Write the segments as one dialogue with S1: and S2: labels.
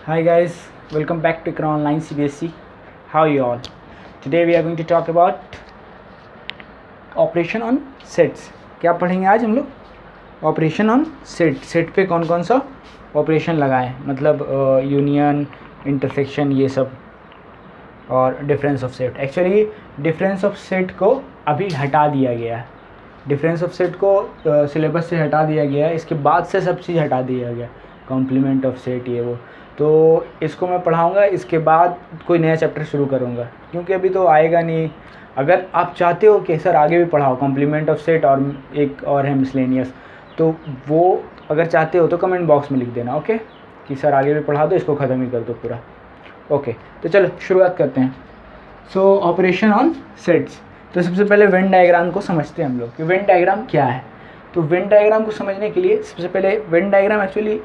S1: Hi guys, welcome back to Ikra Online CBSE. How are you all? Today we are going to talk about operation on sets. क्या पढ़ेंगे आज हम लोग? Operation on set. Set पे कौन कौन सा ऑपरेशन लगाएं, मतलब यूनियन, इंटरसेक्शन, ये सब, और difference of set. Actually difference of set को अभी हटा दिया गया है. डिफरेंस ऑफ सेट को सिलेबस से हटा दिया गया है. इसके बाद से सब चीज़ हटा दिया गया, कॉम्प्लीमेंट ऑफ सेट, ये वो. तो इसको मैं पढ़ाऊँगा, इसके बाद कोई नया चैप्टर शुरू करूँगा, क्योंकि अभी तो आएगा नहीं. अगर आप चाहते हो कि सर आगे भी पढ़ाओ कॉम्प्लीमेंट ऑफ सेट और एक और है मिसलेनियस, तो वो अगर चाहते हो तो कमेंट बॉक्स में लिख देना, ओके, कि सर आगे भी पढ़ा दो, इसको ख़त्म ही कर दो पूरा. ओके, तो चलो शुरुआत करते हैं. सो ऑपरेशन ऑन सेट्स. तो सबसे पहले वेन डायग्राम को समझते हैं हम लोग कि वेन डायग्राम क्या है. तो वेन डायग्राम को समझने के लिए सबसे पहले वेन डायग्राम एक्चुअली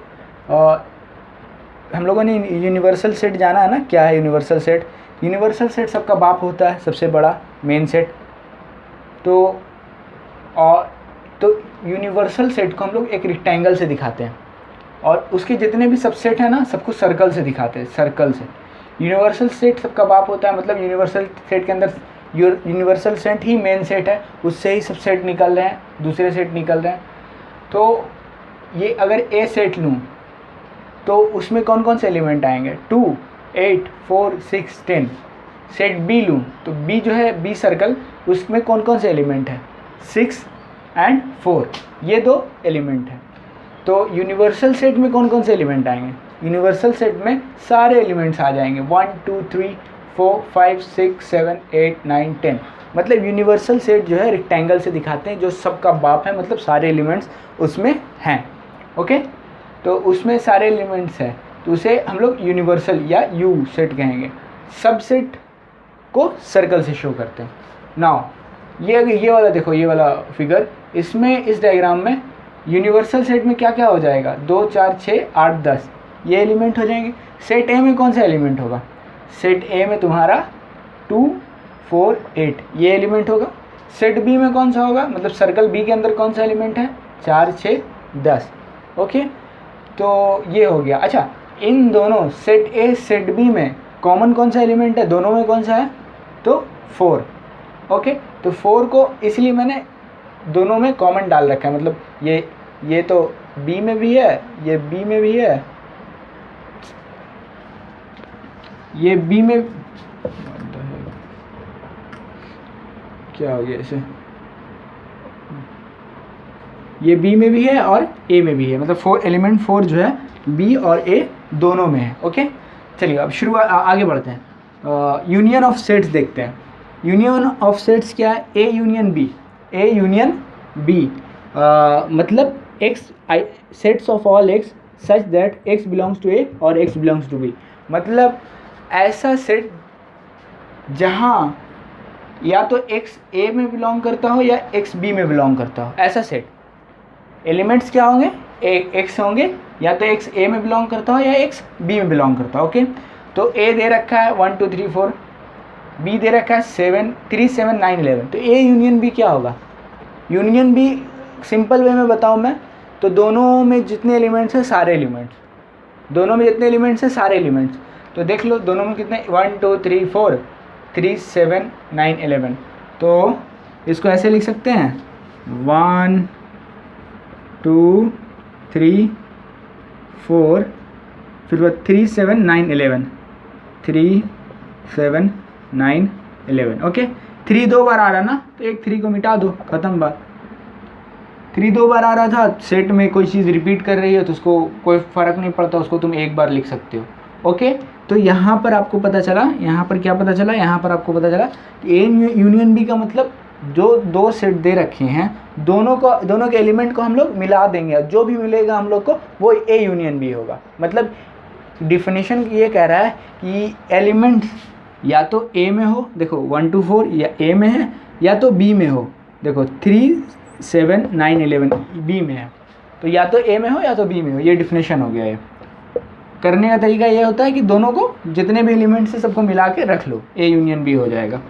S1: हम लोगों ने यूनिवर्सल सेट जाना है ना. क्या है यूनिवर्सल सेट? यूनिवर्सल सेट सबका बाप होता है, सबसे बड़ा मेन सेट. तो यूनिवर्सल सेट को हम लोग एक रेक्टेंगल से दिखाते हैं, और उसके जितने भी सबसेट हैं ना, सबको सर्कल से दिखाते हैं, सर्कल से. यूनिवर्सल सेट सबका बाप होता है, मतलब यूनिवर्सल सेट के अंदर यूनिवर्सल सेट ही मेन सेट है, उससे ही सबसेट निकल रहे हैं, दूसरे सेट निकल रहे हैं. तो ये अगर ए सेट लूँ तो उसमें कौन कौन से एलिमेंट आएंगे? 2, 8, 4, 6, 10. सेट बी लूँ तो बी जो है, बी सर्कल, उसमें कौन कौन से एलिमेंट हैं? 6 एंड 4, ये दो एलिमेंट हैं. तो यूनिवर्सल सेट में कौन कौन से एलिमेंट आएंगे? यूनिवर्सल सेट में सारे एलिमेंट्स आ जाएंगे. 1, 2, 3, 4, 5, 6, 7, 8, 9, 10. मतलब यूनिवर्सल सेट जो है रेक्टेंगल से दिखाते हैं, जो सबका बाप है, मतलब सारे एलिमेंट्स उसमें हैं. ओके, तो उसमें सारे एलिमेंट्स हैं, तो उसे हम लोग यूनिवर्सल या यू सेट कहेंगे. सब सेट को सर्कल से शो करते हैं. नाउ ये वाला देखो, ये वाला फिगर, इसमें इस डायग्राम में यूनिवर्सल सेट में क्या क्या हो जाएगा? 2, 4, 6, 8, 10 ये एलिमेंट हो जाएंगे. सेट ए में कौन सा एलिमेंट होगा? सेट ए में तुम्हारा 2, 4, 8 ये एलिमेंट होगा. सेट बी में कौन सा होगा? मतलब सर्कल बी के अंदर कौन सा एलिमेंट है? 4, 6, 10. ओके, तो ये हो गया. अच्छा, इन दोनों सेट ए सेट बी में कॉमन कौन सा एलिमेंट है? दोनों में कौन सा है? तो 4. ओके, तो 4 को इसलिए मैंने दोनों में कॉमन डाल रखा है, मतलब ये तो बी में भी है, ये बी में भी है, ये बी में, क्या हो गया इसे, ये बी में भी है और ए में भी है, मतलब 4 एलिमेंट 4 जो है बी और ए दोनों में है. ओके, चलिए अब आगे बढ़ते हैं. यूनियन ऑफ सेट्स देखते हैं. यूनियन ऑफ सेट्स क्या है? A union B. A union B मतलब x sets of all x such that x belongs to A और एक्स बिलोंग्स टू बी. मतलब ऐसा सेट जहाँ या तो एक्स ए में बिलोंग करता हो या एक्स बी में बिलोंग करता हो, ऐसा सेट. एलिमेंट्स क्या होंगे? एक्स होंगे, या तो एक्स ए में बिलोंग करता हो या एक्स बी में बिलोंग करता हो. ओके, तो ए दे रखा है 1, 2, 3, 4, बी दे रखा है 7, 3, 7, 9, 11. तो ए यूनियन बी क्या होगा? यूनियन बी सिंपल वे में बताऊँ मैं तो दोनों में जितने एलिमेंट्स हैं सारे एलिमेंट्स, दोनों में जितने एलिमेंट्स हैं सारे एलिमेंट्स. तो देख लो दोनों में कितने, 1, 2, 3, 4, 3, 7, 9, 11. तो इसको ऐसे लिख सकते हैं 1, 2, 3, 4, फिर 3, 7, 9, 11, 3, 7, 9, 11. ओके, 3 2 बार आ रहा ना, तो एक 3 को मिटा दो, ख़त्म बात. 3 2 बार आ रहा था, सेट में कोई चीज़ रिपीट कर रही है तो उसको कोई फ़र्क नहीं पड़ता, उसको तुम एक बार लिख सकते हो. ओके, तो यहाँ पर आपको पता चला, यहाँ पर क्या पता चला, यहाँ पर आपको पता चला कि ए यूनियन बी का मतलब जो दो सेट दे रखे हैं, दोनों के एलिमेंट को हम लोग मिला देंगे, जो भी मिलेगा हम लोग को वो ए यूनियन बी होगा. मतलब डिफिनेशन ये कह रहा है कि एलिमेंट या तो ए में हो, देखो 1 to 4 या ए में है, या तो बी में हो, देखो 3, 7, 9, 11 बी में है, तो या तो ए में हो या तो बी में हो. ये डिफिनेशन हो गया. ये करने का तरीका ये होता है कि दोनों को जितने भी एलिमेंट्स हैं सबको मिला के रख लो, ए यूनियन बी हो जाएगा.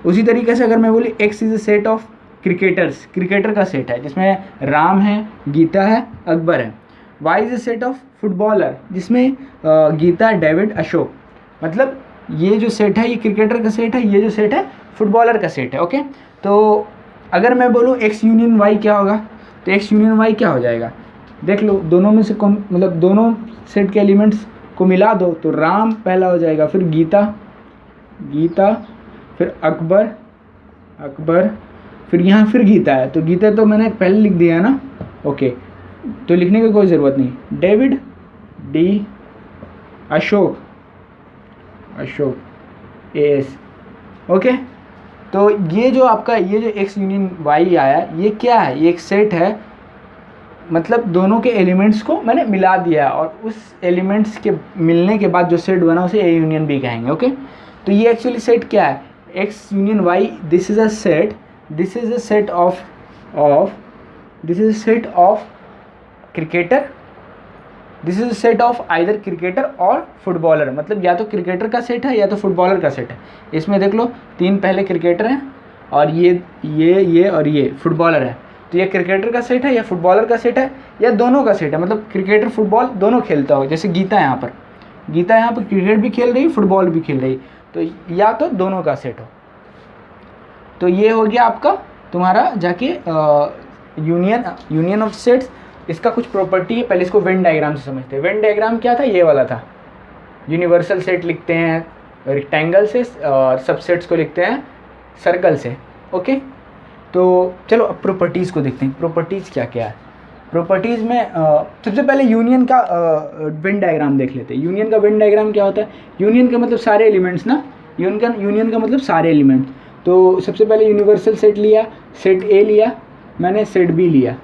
S1: उसी तरीके से अगर मैं बोली x is a set of cricketers, cricketer का सेट है जिसमें राम है, गीता है, अकबर है, y is a set of footballer, जिसमें गीता, डेविड, अशोक, मतलब ये जो सेट है ये क्रिकेटर का सेट है, ये जो सेट है फुटबॉलर का सेट है। ओके, तो अगर मैं बोलूँ एक्स यूनियन वाई क्या होगा, तो एक्स यूनियन वाई क्या हो जाएगा, देख लो दोनों में से कौन, मतलब दोनों सेट के एलिमेंट्स को मिला दो तो राम पहला हो जाएगा, फिर गीता, गीता, फिर अकबर, अकबर, फिर यहाँ फिर गीता है, तो गीता तो मैंने पहले लिख दिया है ना। ओके, तो लिखने की कोई ज़रूरत नहीं। David, D, Ashok, Ashok, S. Okay, तो ये जो आपका ये जो एक्स यूनियन वाई आया, ये क्या है, ये एक सेट है, मतलब दोनों के एलिमेंट्स को मैंने मिला दिया और उस एलिमेंट्स के मिलने के बाद जो सेट बना उसे ए यूनियन बी कहेंगे। ओके, तो ये एक्चुअली सेट क्या है, x union y, this is a set, this is a set of this is a set of cricketer, this is a set of either cricketer और footballer, मतलब या तो cricketer का सेट है या तो फुटबॉलर का सेट है। इसमें देख लो तीन पहले क्रिकेटर हैं और ये और ये फुटबॉलर है, तो ये क्रिकेटर का सेट है या फुटबॉलर का सेट है या दोनों का सेट है, मतलब क्रिकेटर फुटबॉल दोनों खेलता हो। जैसे गीता यहाँ पर, गीता यहाँ पर क्रिकेट भी खेल रही, फुटबॉल भी खेल रही, तो या तो दोनों का सेट हो। तो ये हो गया आपका तुम्हारा जाके यूनियन ऑफ सेट्स। इसका कुछ प्रॉपर्टी है, पहले इसको वेन डायग्राम से समझते हैं। वेन डायग्राम क्या था, ये वाला था, यूनिवर्सल सेट लिखते हैं रेक्टेंगल से और सबसेट्स को लिखते हैं सर्कल से। ओके, तो चलो अब प्रॉपर्टीज़ को देखते हैं, प्रॉपर्टीज़ क्या क्या है। प्रॉपर्टीज़ में सबसे पहले यूनियन का वेन डायग्राम देख लेते हैं। यूनियन का वेन डायग्राम क्या होता है, यूनियन का मतलब सारे एलिमेंट्स ना, यूनियन का मतलब सारे एलिमेंट्स। तो सबसे पहले यूनिवर्सल सेट लिया, सेट ए लिया मैंने, सेट बी लिया।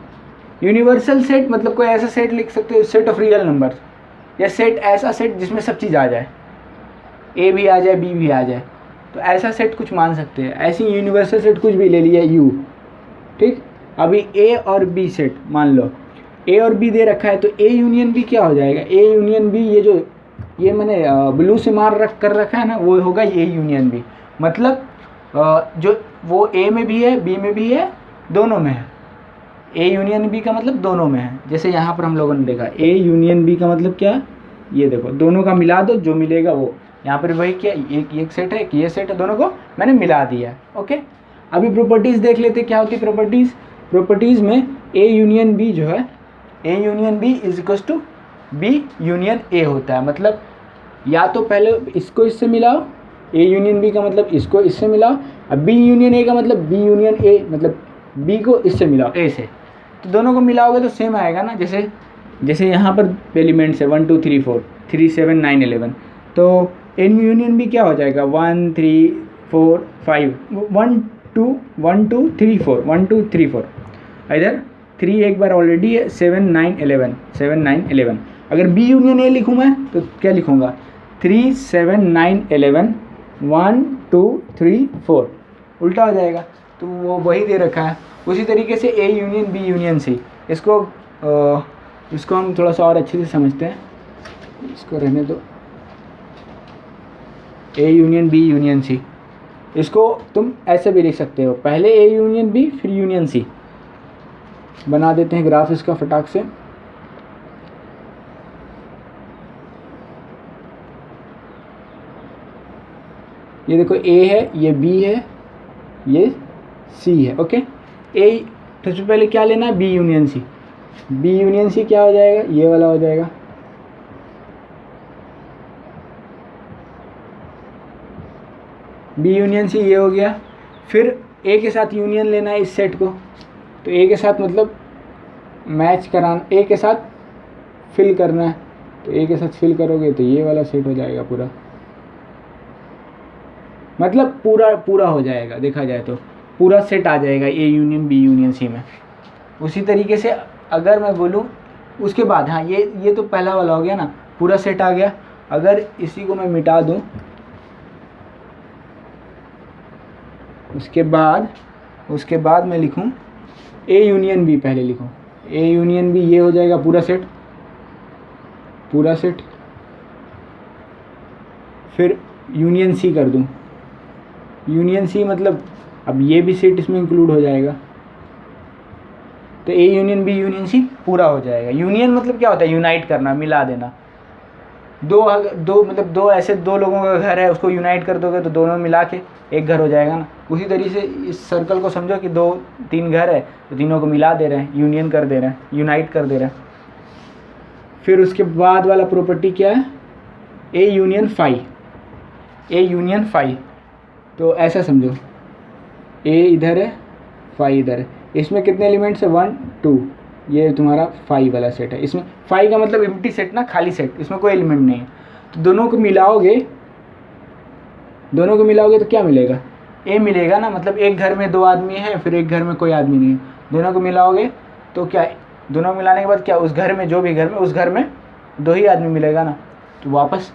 S1: यूनिवर्सल सेट मतलब कोई ऐसा सेट लिख सकते हो, सेट ऑफ रियल नंबर, या सेट ऐसा सेट जिसमें सब चीज़ आ जाए, ए भी आ जाए बी भी आ जाए, तो ऐसा सेट कुछ मान सकते हैं। ऐसी यूनिवर्सल सेट कुछ भी ले लिया यू, ठीक। अभी ए और बी सेट मान लो, ए और बी दे रखा है, तो ए यूनियन बी क्या हो जाएगा, ए यूनियन बी, ये मैंने ब्लू से कर रखा है ना, वो होगा ए यूनियन बी। मतलब जो वो ए में भी है बी में भी है, दोनों में है। ए यूनियन बी का मतलब दोनों में है, जैसे यहाँ पर हम लोगों ने देखा ए यूनियन बी का मतलब क्या है, ये देखो दोनों का मिला दो, जो मिलेगा वो। यहाँ पर वही क्या, एक सेट है, ये सेट है, दोनों को मैंने मिला दिया। ओके, अभी प्रॉपर्टीज़ देख लेते क्या होती है प्रॉपर्टीज़। प्रॉपर्टीज़ में ए यूनियन बी जो है, A union B is equals to B union A होता है। मतलब या तो पहले इसको इससे मिलाओ, ए यूनियन बी का मतलब इसको इससे मिलाओ, अब बी यूनियन ए का मतलब बी यूनियन ए, मतलब बी को इससे मिलाओ ए से, तो दोनों को मिलाओगे तो सेम आएगा ना। जैसे यहाँ पर एलिमेंट्स है 1 2 3 4 3 7 9 11, तो एन यूनियन बी क्या हो जाएगा 1 3 4 5 1 2 1 2 3 4 1 2 3 4, इधर 3 एक बार ऑलरेडी है, 7 9 11 7 9 11। अगर बी यूनियन ए लिखूँ मैं तो क्या लिखूँगा 3 7 9 11 1 2 3 4, उल्टा हो जाएगा, तो वो वही दे रखा है। उसी तरीके से A union B union C, इसको हम थोड़ा सा और अच्छे से समझते हैं, इसको रहने दो। A union B union C, इसको तुम ऐसे भी लिख सकते हो, पहले ए यूनियन बी फिर यूनियन सी। बना देते हैं ग्राफ इसका फटाक से। ये देखो ए है, ये बी है, ये सी है। ओके, ए सबसे पहले क्या लेना है, B union C. B union C क्या हो जाएगा, ये वाला हो जाएगा। बी यूनियन सी ये हो गया। फिर ए के साथ यूनियन लेना है इस सेट को, तो ए के साथ मतलब मैच कराना, ए के साथ फिल करना है, तो ए के साथ फिल करोगे तो ये वाला सेट हो जाएगा पूरा, मतलब पूरा हो जाएगा, देखा जाए तो पूरा सेट आ जाएगा A union B union C में। उसी तरीके से अगर मैं बोलूँ उसके बाद, हाँ ये तो पहला वाला हो गया ना, पूरा सेट आ गया। अगर इसी को मैं मिटा दूँ, उसके बाद मैं लिखूँ ए यूनियन बी, पहले लिखूँ ए यूनियन बी, ये हो जाएगा पूरा सेट। फिर यूनियन सी कर दूँ, यूनियन सी मतलब अब ये भी सेट इसमें इंक्लूड हो जाएगा। तो A union B union C पूरा हो जाएगा। यूनियन मतलब क्या होता है? यूनाइट करना, मिला देना। दो ऐसे दो लोगों का घर है, उसको यूनाइट कर दोगे तो दोनों मिला के एक घर हो जाएगा ना। उसी तरीके से इस सर्कल को समझो कि 2-3 घर है, तो तीनों को मिला दे रहे हैं, यूनियन कर दे रहे हैं, यूनाइट कर दे रहे हैं। फिर उसके बाद वाला प्रॉपर्टी क्या है? A union phi. A union phi, तो ऐसा समझो, ए इधर है, फाई इधर है। इसमें कितने एलिमेंट्स है? 1 2। ये तुम्हारा फाई वाला सेट है। इसमें फाई का मतलब एम्प्टी सेट ना, खाली सेट, इसमें कोई एलिमेंट नहीं है। तो दोनों को मिलाओगे तो क्या मिलेगा? ए मिलेगा ना। मतलब एक घर में 2 आदमी हैं, फिर एक घर में कोई आदमी नहीं है। दोनों को मिलाओगे तो क्या, दोनों को मिलाने के बाद क्या, उस घर में जो भी घर में, उस घर में 2 ही आदमी मिलेगा ना, तो वापस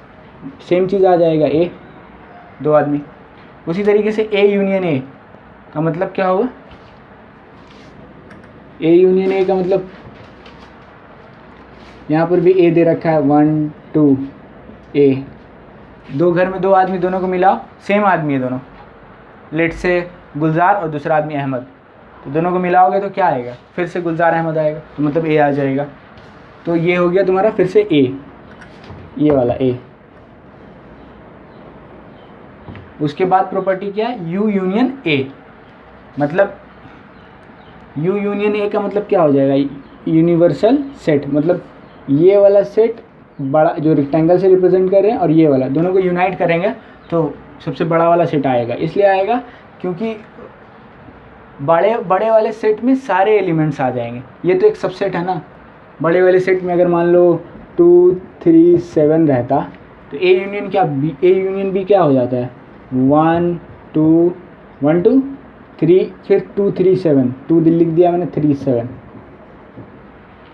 S1: सेम चीज़ आ जाएगा, ए 2 आदमी। उसी तरीके से ए यूनियन ए का मतलब क्या होगा? ए यूनियन ए का मतलब यहाँ पर भी ए दे रखा है, 1 2 ए। 2 घर में 2 आदमी, दोनों को मिलाओ, सेम आदमी है दोनों, लेट से गुलजार और दूसरा आदमी अहमद। तो दोनों को मिलाओगे तो क्या आएगा? फिर से गुलजार अहमद आएगा, तो मतलब ए आ जाएगा। तो ये हो गया तुम्हारा फिर से ए, ये वाला ए। उसके बाद प्रॉपर्टी क्या है? You union A. मतलब यू यूनियन ए का मतलब क्या हो जाएगा? Universal set. मतलब ये वाला सेट बड़ा जो रेक्टेंगल से रिप्रेजेंट कर रहे हैं, और ये वाला, दोनों को यूनाइट करेंगे तो सबसे बड़ा वाला सेट आएगा। इसलिए आएगा क्योंकि बड़े वाले सेट में सारे एलिमेंट्स आ जाएंगे। ये तो एक सबसेट है ना। बड़े वाले सेट में अगर मान लो 2 3 7 रहता, तो ए यूनियन क्या, ए यूनियन बी क्या हो जाता है? 1 2 3, फिर 2 3 7, 2 लिख दिया मैंने, 3 7।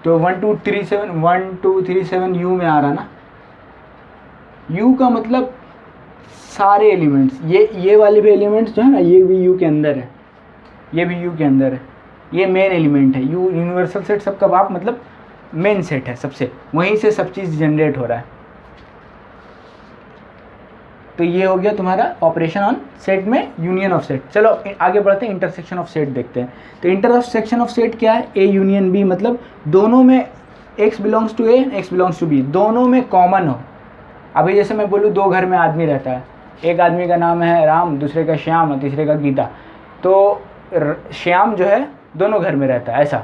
S1: तो 1 2 3 7, 1 2 3 7 यू में आ रहा ना। यू का मतलब सारे एलिमेंट्स, ये वाले भी एलिमेंट्स जो है ना, ये भी यू के अंदर है, ये भी यू के अंदर है। ये मेन एलिमेंट है। यू यूनिवर्सल सेट, सबका बाप, मतलब मेन सेट है सबसे, वहीं से सब चीज़ जनरेट हो रहा है। तो ये हो गया तुम्हारा ऑपरेशन ऑन सेट में यूनियन ऑफ सेट। चलो आगे बढ़ते हैं, इंटरसेक्शन ऑफ सेट देखते हैं। तो इंटरसेक्शन ऑफ सेट क्या है? ए यूनियन बी, मतलब दोनों में x belongs to A, x belongs to B, दोनों में कॉमन हो। अभी जैसे मैं बोलूँ 2 घर में आदमी रहता है, एक आदमी का नाम है राम, दूसरे का श्याम और तीसरे का गीता। तो श्याम जो है दोनों घर में रहता है, ऐसा।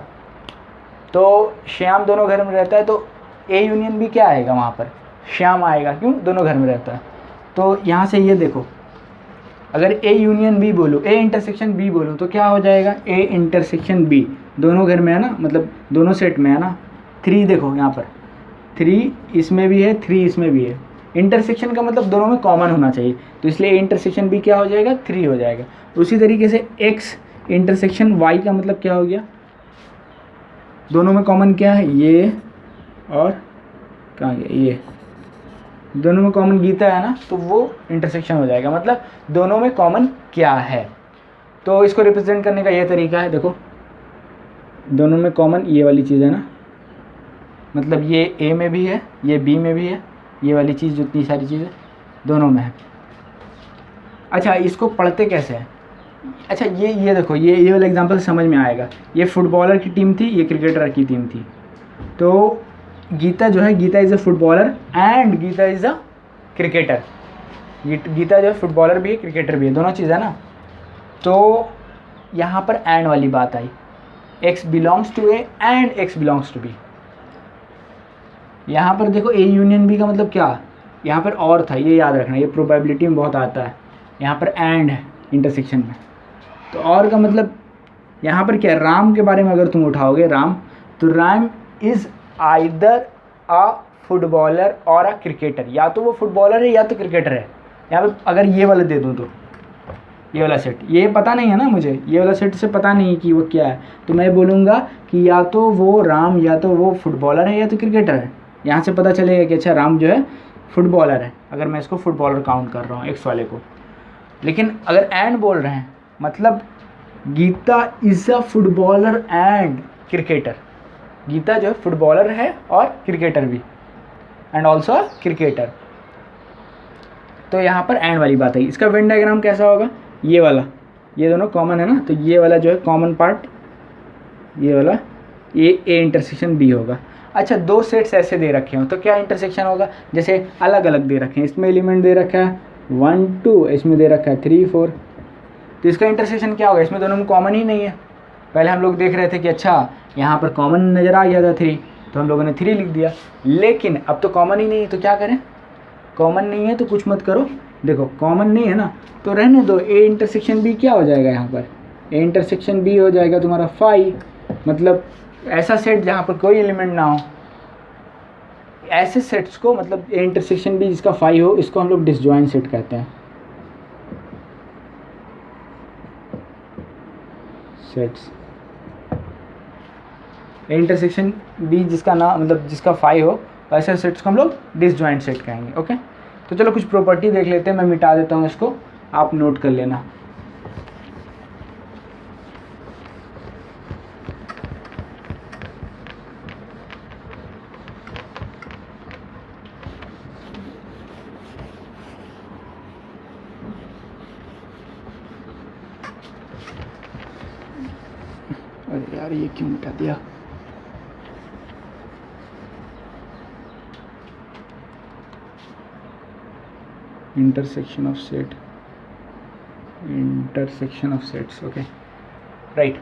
S1: तो श्याम दोनों घर में रहता है, तो ए यूनियन बी क्या आएगा? वहाँ पर श्याम आएगा, क्यों? दोनों घर में रहता है। तो यहाँ से ये देखो, अगर ए यूनियन बी बोलो, ए इंटरसेक्शन बी बोलो, तो क्या हो जाएगा? ए इंटरसेक्शन बी, दोनों घर में है ना, मतलब दोनों सेट में है ना। 3 देखो यहाँ पर, 3 इसमें भी है, 3 इसमें भी है। इंटरसेक्शन का मतलब दोनों में कॉमन होना चाहिए, तो इसलिए ए इंटरसेक्शन बी क्या हो जाएगा? 3 हो जाएगा। उसी तरीके से एक्स इंटरसेक्शन वाई का मतलब क्या हो गया? दोनों में कॉमन क्या है? ये और कहाँ गया? ये दोनों में कॉमन गीता है ना, तो वो इंटरसेक्शन हो जाएगा। मतलब दोनों में कॉमन क्या है, तो इसको रिप्रेजेंट करने का ये तरीका है। देखो दोनों में कॉमन ये वाली चीज़ है ना, मतलब ये ए में भी है, ये बी में भी है, ये वाली चीज़ जितनी सारी चीज़ें दोनों में है। अच्छा, इसको पढ़ते कैसे हैं? अच्छा, ये देखो, ये वाला एग्जांपल समझ में आएगा। ये फुटबॉलर की टीम थी, ये क्रिकेटर की टीम थी। तो गीता जो है, Geeta is a footballer and Geeta is a cricketer. Geeta जो है फुटबॉलर भी है, क्रिकेटर भी है, दोनों चीज़ है ना। तो यहाँ पर एंड वाली बात आई, x belongs to A and x belongs to B. यहाँ पर देखो ए यूनियन बी का मतलब क्या, यहाँ पर और था, ये याद रखना, ये प्रोबेबिलिटी में बहुत आता है। यहाँ पर एंड है इंटरसेक्शन में, तो और का मतलब यहाँ पर क्या, राम के बारे में अगर तुम उठाओगे राम, तो Ram is either a footballer और अ क्रिकेटर। या तो वो फुटबॉलर है या तो क्रिकेटर है। यहाँ पे अगर ये वाला दे दूँ तो ये वाला सेट, ये पता नहीं है ना मुझे, ये वाला सेट से पता नहीं कि वो क्या है, तो मैं बोलूँगा कि या तो वो राम, या तो वो फुटबॉलर है, या तो क्रिकेटर है। यहाँ से पता चलेगा कि अच्छा राम जो है फुटबॉलर है, अगर मैं इसको फुटबॉलर काउंट कर रहा हूँ एक्स वाले को। लेकिन अगर एंड बोल रहे हैं, मतलब Geeta is a footballer and cricketer. Geeta जो है फुटबॉलर है और क्रिकेटर भी, एंड ऑल्सो क्रिकेटर। तो यहाँ पर एंड वाली बात है। इसका वेन डायग्राम कैसा होगा? ये वाला, ये दोनों कॉमन है ना, तो ये वाला जो है कॉमन पार्ट, ये वाला ए इंटरसेक्शन बी होगा। अच्छा, दो सेट्स ऐसे दे रखे हो तो क्या इंटरसेक्शन होगा, जैसे अलग अलग दे रखे हैं, इसमें एलिमेंट दे रखा है 1 2, इसमें दे रखा है 3 4, तो इसका इंटरसेक्शन क्या होगा, इसमें दोनों में कॉमन ही नहीं है। पहले हम लोग देख रहे थे कि अच्छा यहाँ पर कॉमन नज़र आ गया था 3, तो हम लोगों ने 3 लिख दिया, लेकिन अब तो कॉमन ही नहीं है, तो क्या करें, कॉमन नहीं है तो कुछ मत करो, देखो कॉमन नहीं है ना तो रहने दो, ए इंटरसेक्शन बी क्या हो जाएगा, यहाँ पर ए इंटरसेक्शन बी हो जाएगा तुम्हारा 5, मतलब ऐसा सेट जहाँ पर कोई एलिमेंट ना हो, ऐसे सेट्स को, मतलब ए इंटरसेक्शन बी जिसका 5 हो, इसको हम लोग डिसजॉइंट सेट कहते हैं। सेट्स ए इंटरसेक्शन बी जिसका ना, मतलब जिसका 5 हो, ऐसे सेट्स को हम लोग डिसजॉइंट सेट कहेंगे। ओके, तो चलो कुछ प्रॉपर्टी देख लेते हैं, मैं मिटा देता हूँ इसको, आप नोट कर लेना। अरे यार ये क्यों मिटा दिया, intersection of set, intersection of sets. Okay right,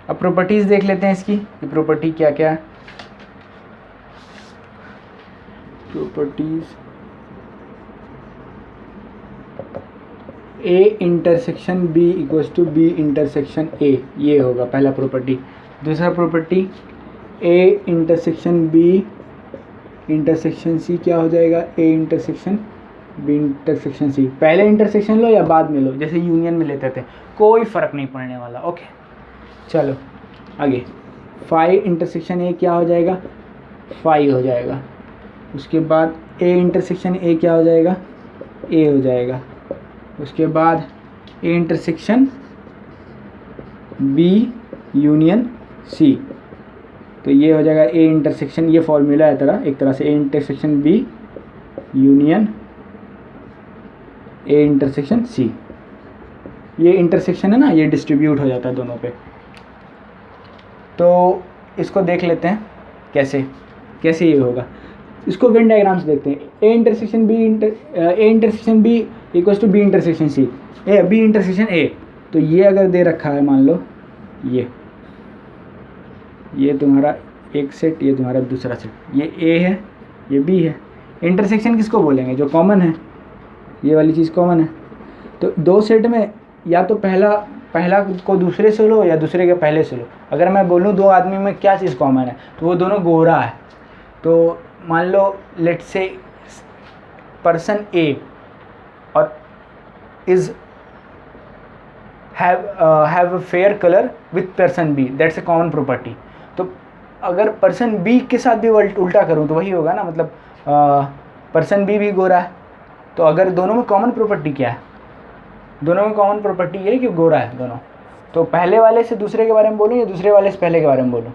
S1: अब प्रॉपर्टीज देख लेते हैं इसकी, ये प्रॉपर्टी क्या क्या है। Properties, A intersection B equals to B intersection A, ये होगा पहला प्रॉपर्टी। दूसरा property, A intersection B intersection C क्या हो जाएगा, A intersection B intersection C. पहले इंटरसेक्शन लो या बाद में लो, जैसे यूनियन में लेते थे, कोई फ़र्क नहीं पड़ने वाला। ओके चलो आगे, 5 इंटरसेक्शन ए क्या हो जाएगा, 5 हो जाएगा। उसके बाद ए इंटरसेक्शन ए क्या हो जाएगा, ए हो जाएगा। उसके बाद A intersection B union C, तो ये हो जाएगा ए इंटरसेक्शन, ये फॉर्मूला है एक तरह से, A intersection B union A intersection C. ये इंटरसेक्शन है ना, ये डिस्ट्रीब्यूट हो जाता है दोनों पे। तो इसको देख लेते हैं कैसे कैसे ये होगा, इसको वेन डायग्राम से देखते हैं। A intersection B equals to B intersection C, A B intersection A, तो ये अगर दे रखा है, मान लो ये तुम्हारा एक सेट, ये तुम्हारा दूसरा सेट, ये ए है ये बी है। इंटरसेक्शन किसको बोलेंगे, जो कॉमन है, ये वाली चीज़ कॉमन है। तो दो सेट में या तो पहला को दूसरे से लो या दूसरे के पहले से लो। अगर मैं बोलूँ दो आदमी में क्या चीज़ कॉमन है, तो वो दोनों गोरा है। तो मान लो लेट्स से पर्सन ए और is have a fair colour with person B, that's a common property. तो अगर पर्सन बी के साथ भी उल्टा करूँ तो वही होगा ना, मतलब पर्सन बी भी गोरा है। तो अगर दोनों में कॉमन प्रॉपर्टी क्या है, दोनों में कॉमन प्रॉपर्टी ये है कि गोरा है दोनों। तो पहले वाले से दूसरे के बारे में बोलूँ या दूसरे वाले से पहले के बारे में बोलूँ,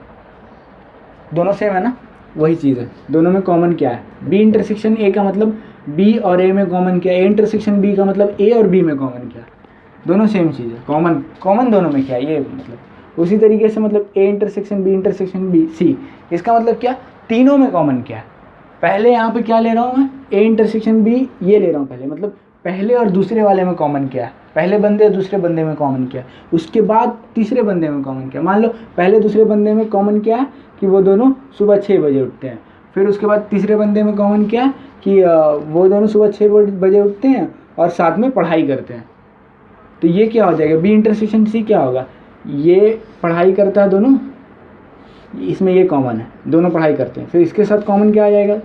S1: दोनों सेम है ना, वही चीज़ है। दोनों में कॉमन क्या है, बी इंटरसेक्शन ए का मतलब बी और ए में कॉमन क्या है, ए इंटरसेक्शन बी का मतलब ए और बी में कॉमन क्या है, दोनों सेम चीज़ है। कॉमन दोनों में क्या है, ये मतलब उसी तरीके से मतलब ए इंटरसेक्शन बी सी, इसका मतलब क्या, तीनों में कॉमन क्या है। पहले यहाँ पे क्या ले रहा हूँ मैं, ए इंटरसेक्शन बी ये ले रहा हूँ पहले, मतलब पहले और दूसरे वाले में कॉमन क्या है, पहले बंदे और दूसरे बंदे में कॉमन क्या है। उसके बाद तीसरे बंदे में कॉमन क्या है, मान लो पहले दूसरे बंदे में कॉमन क्या है कि वो दोनों सुबह 6 बजे उठते हैं। फिर उसके बाद तीसरे बंदे में कॉमन क्या है कि वो दोनों सुबह 6 बजे उठते हैं और साथ में पढ़ाई करते हैं। तो ये क्या हो जाएगा, बी इंटरसेक्शन सी क्या होगा, ये पढ़ाई करता है दोनों, इसमें ये कॉमन है, दोनों पढ़ाई करते हैं। फिर इसके साथ कॉमन क्या आ जाएगा,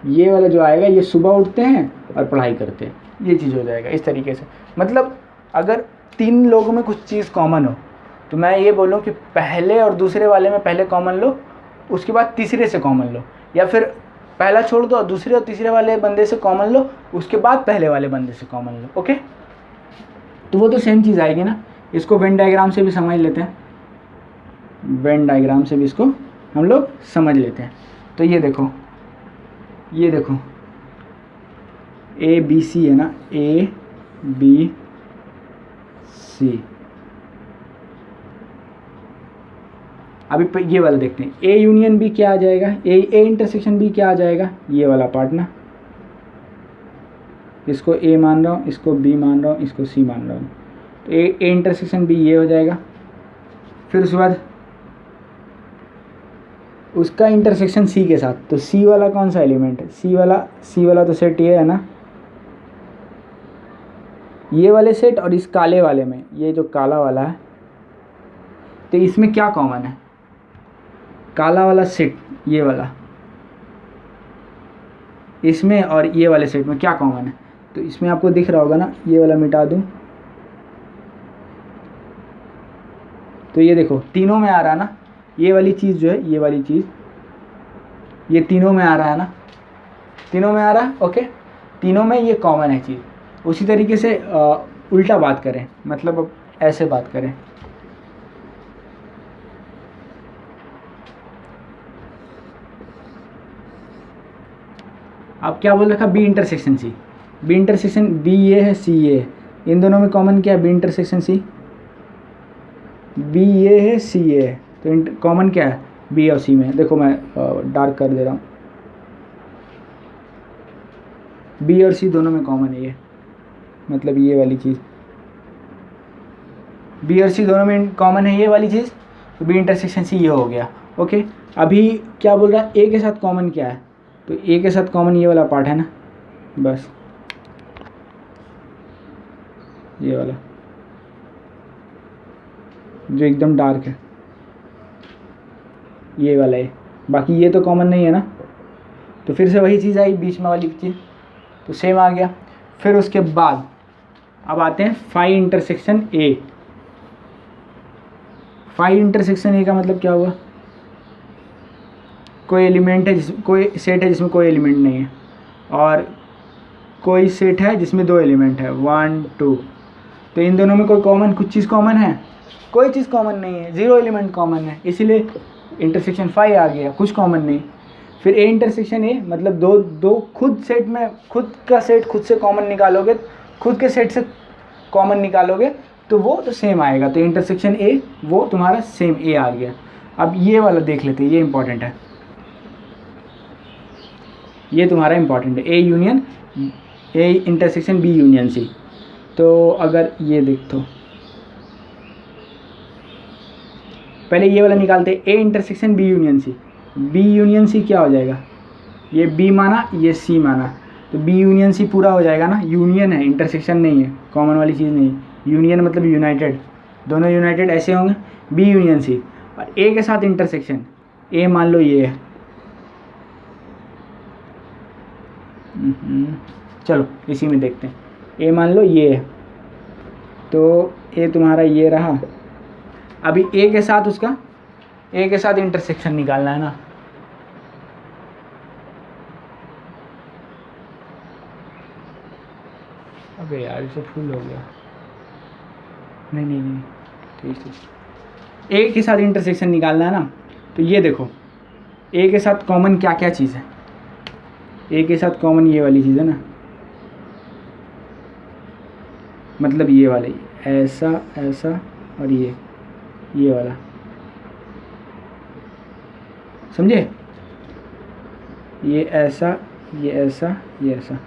S1: ये वाला जो आएगा, ये सुबह उठते हैं और पढ़ाई करते हैं, ये चीज़ हो जाएगा इस तरीके से। मतलब अगर तीन लोगों में कुछ चीज़ कॉमन हो तो मैं ये बोलूँ कि पहले और दूसरे वाले में पहले कॉमन लो, उसके बाद तीसरे से कॉमन लो, या फिर पहला छोड़ दो, दूसरे और तीसरे वाले बंदे से कॉमन लो, उसके बाद पहले वाले बंदे से कॉमन लो। ओके, तो वो तो सेम चीज़ आएगी ना। इसको वेन डायग्राम से भी समझ लेते हैं, वेन डायग्राम से भी इसको हम लोग समझ लेते हैं। तो ये देखो ए बी सी है ना, ए बी सी, अभी ये वाला देखते हैं, ए यूनियन बी क्या आ जाएगा, ए इंटरसेक्शन बी क्या आ जाएगा, ये वाला पार्ट ना, इसको ए मान रहा हूँ, इसको बी मान रहा हूँ, इसको सी मान रहा हूँ, तो ए इंटरसेक्शन बी ये हो जाएगा। फिर उसके बाद उसका इंटरसेक्शन सी के साथ, तो सी वाला कौन सा एलिमेंट है, सी वाला तो सेट ये है ना, ये वाले सेट और इस काले वाले में, ये जो काला वाला है, तो इसमें क्या कॉमन है, काला वाला सेट ये वाला, इसमें और ये वाले सेट में क्या कॉमन है, तो इसमें आपको दिख रहा होगा ना, ये वाला मिटा दूं, तो ये देखो तीनों में आ रहा है ना, ये वाली चीज़ जो है, ये वाली चीज़, ये तीनों में आ रहा है ना, तीनों में आ रहा है, ओके, तीनों में ये कॉमन है चीज़। उसी तरीके से उल्टा बात करें, मतलब अब ऐसे बात करें, अब क्या बोल रखा, B intersection C, B intersection B ये है, सी ये है, इन दोनों में कॉमन क्या है, बी इंटरसेक्शन सी, बी ये है, सी ये है, तो कॉमन क्या है, बी और सी में। देखो मैं डार्क कर दे रहा हूँ, बी और सी दोनों में कॉमन है ये, मतलब ये वाली चीज़, बी और सी दोनों में कॉमन है ये वाली चीज़, तो बी इंटरसेक्शन सी ये हो गया, ओके। अभी क्या बोल रहा है, ए के साथ कॉमन क्या है, तो ए के साथ कॉमन ये वाला पार्ट है ना, बस ये वाला जो एकदम डार्क है, ये वाला है, बाकी ये तो कॉमन नहीं है ना, तो फिर से वही चीज़ आई बीच में वाली चीज़, तो सेम आ गया। फिर उसके बाद अब आते हैं phi intersection A. Phi intersection A का मतलब क्या हुआ, कोई एलिमेंट है कोई सेट है जिसमें कोई एलिमेंट नहीं है, और कोई सेट है जिसमें दो एलिमेंट है, 1 2, तो इन दोनों में कोई कॉमन, कुछ चीज़ कॉमन है, कोई चीज़ कॉमन नहीं है, जीरो एलिमेंट कॉमन है, इसीलिए इंटरसेक्शन फाई आ गया, कुछ कॉमन नहीं। फिर ए इंटरसेक्शन ए, मतलब दो खुद सेट में, खुद का सेट खुद से कॉमन निकालोगे, खुद के सेट से कॉमन निकालोगे तो वो तो सेम आएगा, तो इंटरसेक्शन ए वो तुम्हारा सेम ए आ गया। अब ये वाला देख लेते हैं, ये इंपॉर्टेंट है, ये तुम्हारा इंपॉर्टेंट है, A union A intersection B union C. तो अगर ये देख, तो पहले ये वाला निकालते हैं, A intersection B union C, B union C क्या हो जाएगा, ये बी माना ये सी माना, तो बी यूनियन सी पूरा हो जाएगा ना, यूनियन है इंटरसेक्शन नहीं है, कॉमन वाली चीज़ नहीं, यूनियन मतलब यूनाइटेड, दोनों यूनाइटेड ऐसे होंगे, बी यूनियन सी। और ए के साथ इंटरसेक्शन, ए मान लो ये है, चलो इसी में देखते हैं, ए मान लो ये है, तो ए तुम्हारा ये रहा। अभी ए के साथ उसका, ए के साथ इंटरसेक्शन निकालना है ना, अबे यार इसे फुल हो गया, नहीं ठीक, ए के साथ इंटरसेक्शन निकालना है ना, तो ये देखो ए के साथ कॉमन क्या क्या चीज़ है, ए के साथ कॉमन ये वाली चीज़ है ना, मतलब ये वाले, ऐसा ऐसा और ये वाला, समझे, ये ऐसा ये ऐसा ये ऐसा,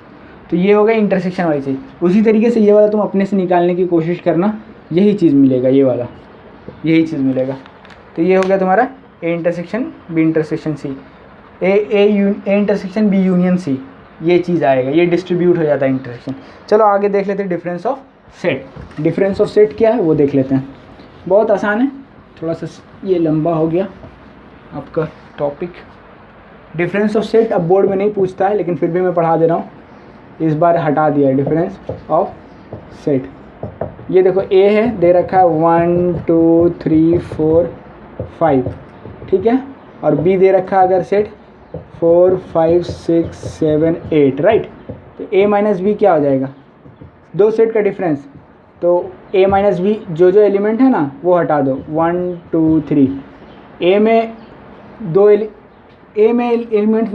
S1: तो ये हो गया इंटरसेक्शन वाली चीज़। उसी तरीके से ये वाला तुम अपने से निकालने की कोशिश करना, यही चीज़ मिलेगा, ये वाला यही चीज़ मिलेगा। तो ये हो गया तुम्हारा A intersection B intersection C, A intersection B union C, ये चीज़ आएगा, ये डिस्ट्रीब्यूट हो जाता है इंटरसेक्शन। चलो आगे देख लेते हैं difference of set. Difference of set क्या है वो देख लेते हैं, बहुत आसान है, थोड़ा सा ये लंबा हो गया आपका टॉपिक। डिफरेंस ऑफ सेट अब बोर्ड में नहीं पूछता है, लेकिन फिर भी मैं पढ़ा दे रहा हूँ, इस बार हटा दिया है डिफरेंस ऑफ सेट। ये देखो ए है, दे रखा है 1 2 3 4 5, ठीक है, और बी दे रखा है अगर सेट 4 5 6 7 8, राइट। तो ए माइनस बी क्या हो जाएगा, दो सेट का डिफरेंस, तो ए माइनस बी जो जो एलिमेंट है ना वो हटा दो, 1 2 3, ए में एलिमेंट